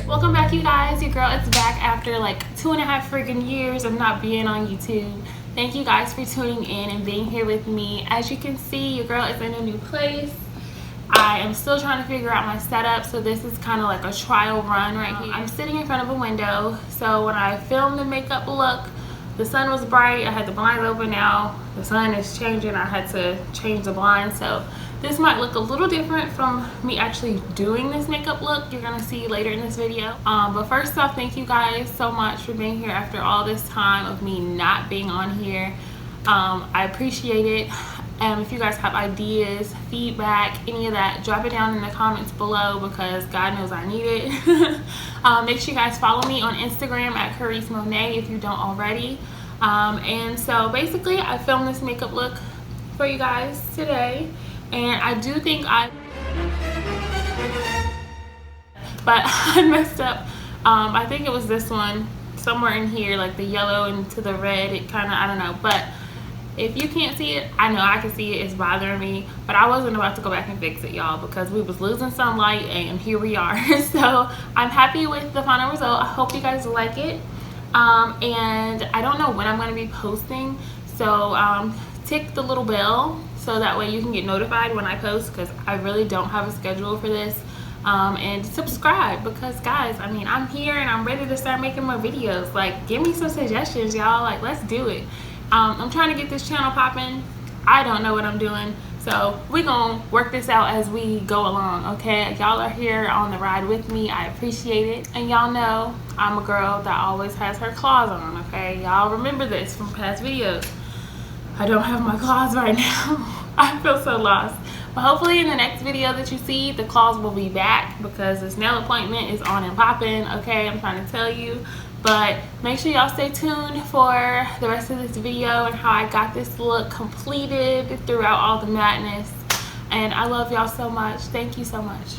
Welcome back, you guys. Your girl is back after like 2.5 freaking years of not being on YouTube. Thank you guys for tuning in and being here with me. As you can see, your girl is in a new place. I am still trying to figure out my setup, so this is kind of like a trial run right here. I'm sitting in front of a window, so when I filmed the makeup look, the sun was bright. I had the blinds open. Now the sun is changing. I had to change the blinds, so this might look a little different from me actually doing this makeup look. You're gonna see later in this video. But first off, thank you guys so much for being here after all this time of me not being on here. I appreciate it. If you guys have ideas, feedback, any of that, drop it down in the comments below because God knows I need it. Make sure you guys follow me on Instagram at Mone't if you don't already. And so basically I filmed this makeup look for you guys today. And I do think but I messed up. I think it was this one, somewhere in here, like the yellow into the red. It kind of, I don't know. But if you can't see it, I know I can see it. It's bothering me. But I wasn't about to go back and fix it, y'all, because we was losing sunlight and here we are. So I'm happy with the final result. I hope you guys like it. And I don't know when I'm going to be posting. So tick the little bell so that way you can get notified when I post, because I really don't have a schedule for this. And subscribe, because guys, I mean, I'm here and I'm ready to start making more videos. Like, give me some suggestions, y'all. Like, let's do it. I'm trying to get this channel popping. I don't know what I'm doing, so we're gonna work this out as we go along, okay? Y'all are here on the ride with me. I appreciate it. And y'all know I'm a girl that always has her claws on, okay? Y'all remember this from past videos. I don't have my claws right now. I feel so lost. But hopefully in the next video that you see, the claws will be back because this nail appointment is on and popping, okay? I'm trying to tell you. But make sure y'all stay tuned for the rest of this video and how I got this look completed throughout all the madness. And I love y'all so much. Thank you so much.